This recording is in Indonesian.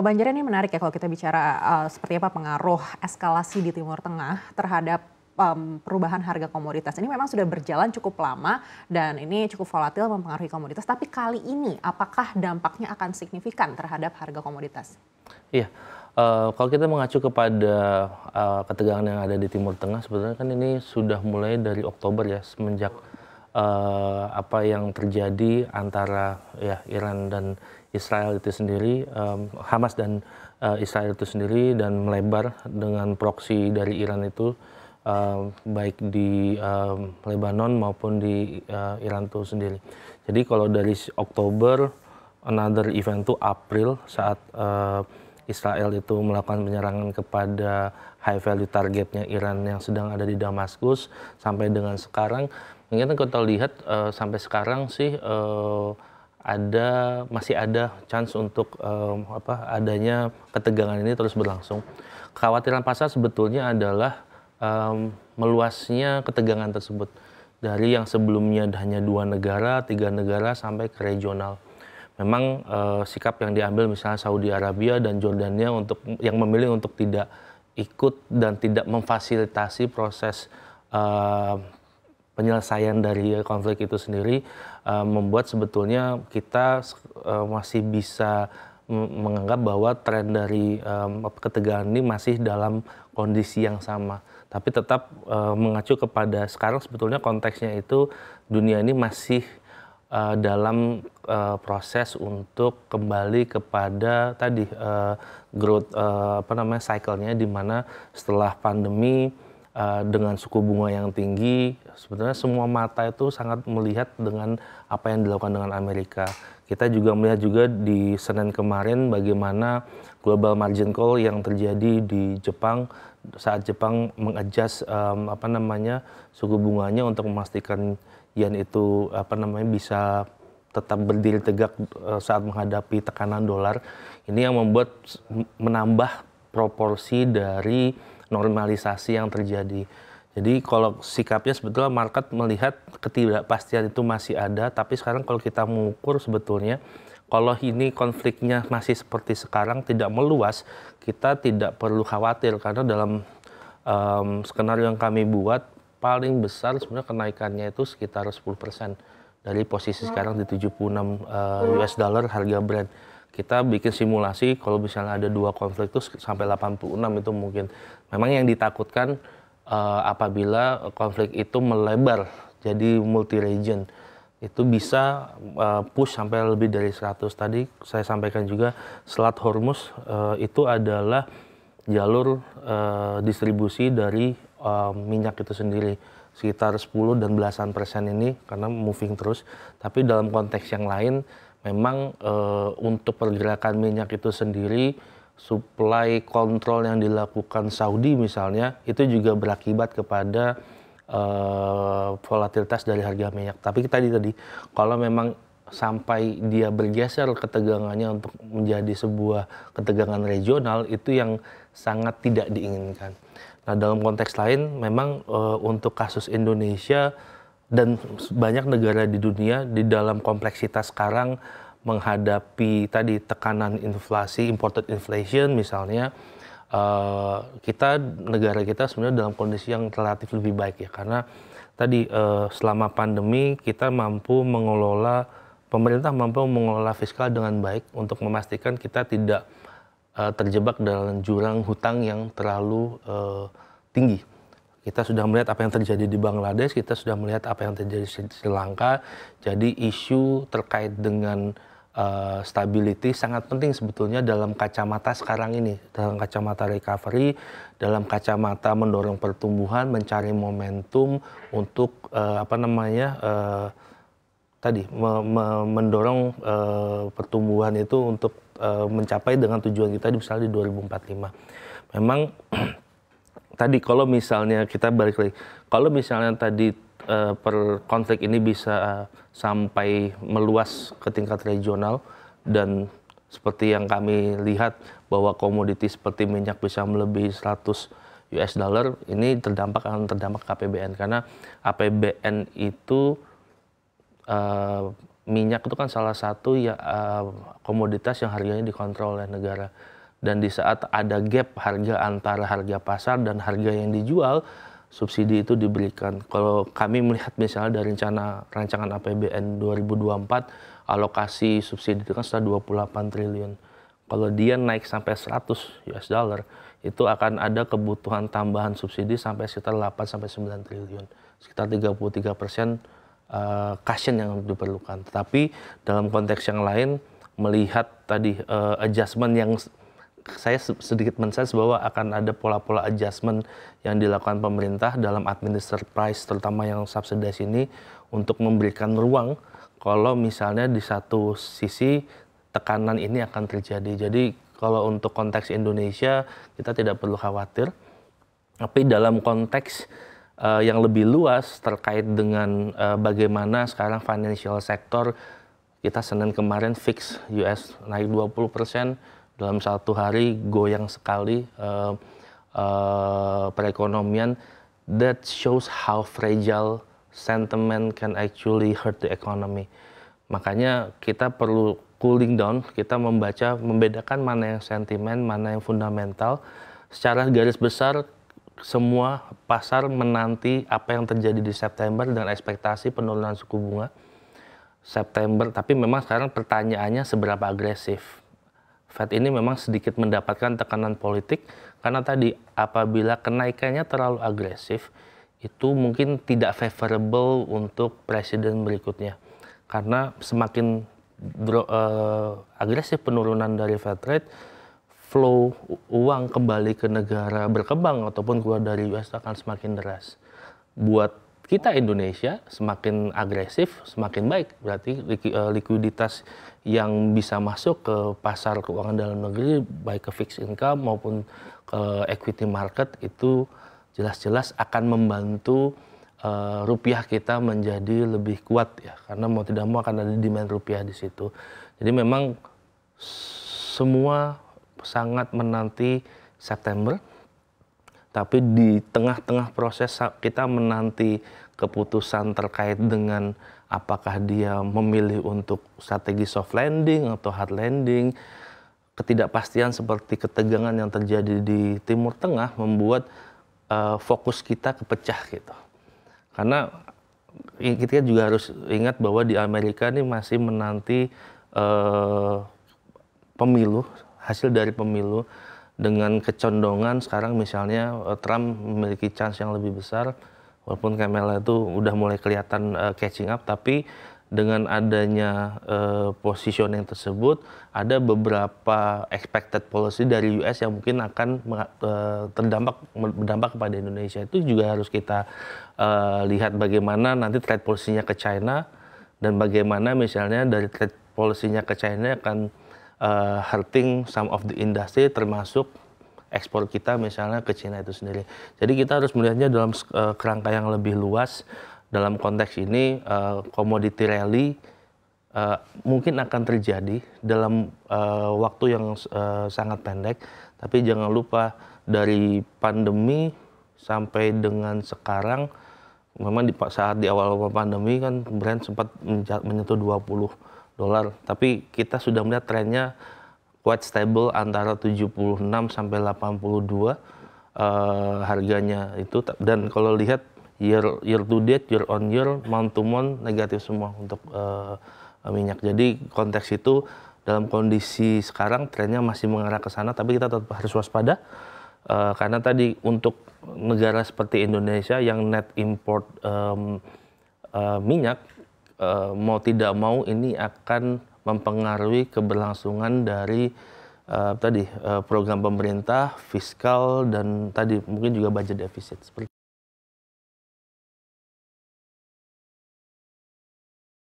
Banjir ini menarik ya kalau kita bicara seperti apa pengaruh eskalasi di Timur Tengah terhadap perubahan harga komoditas. Ini memang sudah berjalan cukup lama dan ini cukup volatil mempengaruhi komoditas. Tapi kali ini apakah dampaknya akan signifikan terhadap harga komoditas? Iya, kalau kita mengacu kepada ketegangan yang ada di Timur Tengah, sebetulnya kan ini sudah mulai dari Oktober ya, semenjak apa yang terjadi antara ya Iran dan Israel itu sendiri, Hamas dan Israel itu sendiri, dan melebar dengan proksi dari Iran itu baik di Lebanon maupun di Iran itu sendiri. Jadi kalau dari Oktober, another event itu April saat Israel itu melakukan penyerangan kepada high value targetnya Iran yang sedang ada di Damaskus, sampai dengan sekarang. Mungkin kalau kita lihat sampai sekarang sih masih ada chance untuk adanya ketegangan ini terus berlangsung. Kekhawatiran pasar sebetulnya adalah meluasnya ketegangan tersebut dari yang sebelumnya hanya 2 negara, 3 negara sampai ke regional. Memang sikap yang diambil misalnya Saudi Arabia dan Jordania yang memilih untuk tidak ikut dan tidak memfasilitasi proses penyelesaian dari konflik itu sendiri, membuat sebetulnya kita masih bisa menganggap bahwa tren dari ketegangan ini masih dalam kondisi yang sama. Tapi tetap mengacu kepada sekarang, sebetulnya konteksnya itu dunia ini masih dalam proses untuk kembali kepada tadi growth cycle-nya, di mana setelah pandemi dengan suku bunga yang tinggi, sebetulnya semua mata itu sangat melihat dengan apa yang dilakukan dengan Amerika. Kita juga melihat juga di Senin kemarin bagaimana global margin call yang terjadi di Jepang saat Jepang mengadjust suku bunganya untuk memastikan yen itu bisa tetap berdiri tegak saat menghadapi tekanan dolar. Ini yang membuat menambah proporsi dari normalisasi yang terjadi. Jadi kalau sikapnya sebetulnya market melihat ketidakpastian itu masih ada, tapi sekarang kalau kita mengukur sebetulnya kalau ini konfliknya masih seperti sekarang, tidak meluas, kita tidak perlu khawatir, karena dalam skenario yang kami buat paling besar sebenarnya kenaikannya itu sekitar 10% dari posisi sekarang di 76 US dollar harga Brent. Kita bikin simulasi kalau misalnya ada 2 konflik itu sampai 86 itu mungkin. Memang yang ditakutkan apabila konflik itu melebar jadi multi-region, itu bisa push sampai lebih dari 100. Tadi saya sampaikan juga Selat Hormuz itu adalah jalur distribusi dari minyak itu sendiri, sekitar 10 dan belasan persen ini karena moving terus. Tapi dalam konteks yang lain, memang untuk pergerakan minyak itu sendiri, supply kontrol yang dilakukan Saudi misalnya, itu juga berakibat kepada volatilitas dari harga minyak. Tapi tadi kalau memang sampai dia bergeser ketegangannya untuk menjadi sebuah ketegangan regional, itu yang sangat tidak diinginkan. Nah, dalam konteks lain memang untuk kasus Indonesia dan banyak negara di dunia di dalam kompleksitas sekarang menghadapi tadi tekanan inflasi, imported inflation misalnya, negara kita sebenarnya dalam kondisi yang relatif lebih baik ya, karena tadi selama pandemi pemerintah mampu mengelola fiskal dengan baik untuk memastikan kita tidak terjebak dalam jurang hutang yang terlalu tinggi. Kita sudah melihat apa yang terjadi di Bangladesh, kita sudah melihat apa yang terjadi di Sri Lanka. Jadi isu terkait dengan stability sangat penting sebetulnya dalam kacamata sekarang ini, dalam kacamata recovery, dalam kacamata mendorong pertumbuhan, mencari momentum untuk mendorong pertumbuhan itu untuk mencapai dengan tujuan kita misalnya di 2045. Memang tadi kalau misalnya kita balik lagi, kalau misalnya tadi konflik ini bisa sampai meluas ke tingkat regional, dan seperti yang kami lihat bahwa komoditi seperti minyak bisa melebihi 100 US dollar, ini akan terdampak ke APBN, karena APBN itu minyak itu kan salah satu ya komoditas yang harganya dikontrol oleh negara. Dan di saat ada gap harga antara harga pasar dan harga yang dijual, subsidi itu diberikan. Kalau kami melihat misalnya dari rancangan APBN 2024, alokasi subsidi itu kan sudah 28 triliun. Kalau dia naik sampai 100 US dollar, itu akan ada kebutuhan tambahan subsidi sampai sekitar 8 sampai 9 triliun. Sekitar 33% cushion yang diperlukan. Tetapi dalam konteks yang lain, melihat tadi adjustment yang saya sedikit men-sense bahwa akan ada pola-pola adjustment yang dilakukan pemerintah dalam administer price, terutama yang subsidies ini, untuk memberikan ruang kalau misalnya di satu sisi tekanan ini akan terjadi. Jadi kalau untuk konteks Indonesia kita tidak perlu khawatir, tapi dalam konteks yang lebih luas terkait dengan bagaimana sekarang financial sector, kita Senin kemarin fix US naik 20%, dalam satu hari goyang sekali perekonomian. That shows how fragile sentiment can actually hurt the economy. Makanya kita perlu cooling down, kita membedakan mana yang sentimen, mana yang fundamental. Secara garis besar, semua pasar menanti apa yang terjadi di September dan ekspektasi penurunan suku bunga September. Tapi memang sekarang pertanyaannya seberapa agresif. Fed ini memang sedikit mendapatkan tekanan politik karena tadi apabila kenaikannya terlalu agresif, itu mungkin tidak favorable untuk presiden berikutnya. Karena semakin agresif penurunan dari Fed rate, flow uang kembali ke negara berkembang ataupun keluar dari US akan semakin deras. Buat kita Indonesia semakin agresif, semakin baik. Berarti likuiditas yang bisa masuk ke pasar keuangan dalam negeri, baik ke fixed income maupun ke equity market, itu jelas-jelas akan membantu rupiah kita menjadi lebih kuat ya. Karena mau tidak mau akan ada demand rupiah di situ. Jadi memang semua sangat menanti September. Tapi di tengah-tengah proses kita menanti keputusan terkait dengan apakah dia memilih untuk strategi soft landing atau hard landing. Ketidakpastian seperti ketegangan yang terjadi di Timur Tengah membuat fokus kita kepecah gitu. Karena kita juga harus ingat bahwa di Amerika ini masih menanti pemilu, hasil dari pemilu. Dengan kecondongan sekarang misalnya Trump memiliki chance yang lebih besar, walaupun Kamala itu udah mulai kelihatan catching up, tapi dengan adanya positioning tersebut, ada beberapa expected policy dari US yang mungkin akan berdampak kepada Indonesia. Itu juga harus kita lihat bagaimana nanti trade policy-nya ke China, dan bagaimana misalnya dari trade policy-nya ke China akan hurting some of the industry, termasuk ekspor kita misalnya ke Cina itu sendiri. Jadi kita harus melihatnya dalam kerangka yang lebih luas. Dalam konteks ini commodity rally mungkin akan terjadi dalam waktu yang sangat pendek. Tapi jangan lupa dari pandemi sampai dengan sekarang, memang saat di awal pandemi kan Brent sempat menyentuh $20. Tapi kita sudah melihat trennya quite stable antara 76 sampai 82 harganya itu. Dan kalau lihat year to date, year on year, month to month negatif semua untuk minyak. Jadi konteks itu dalam kondisi sekarang trennya masih mengarah ke sana, tapi kita tetap harus waspada karena tadi untuk negara seperti Indonesia yang net import minyak, mau tidak mau ini akan mempengaruhi keberlangsungan dari program pemerintah, fiskal, dan tadi mungkin juga budget defisit.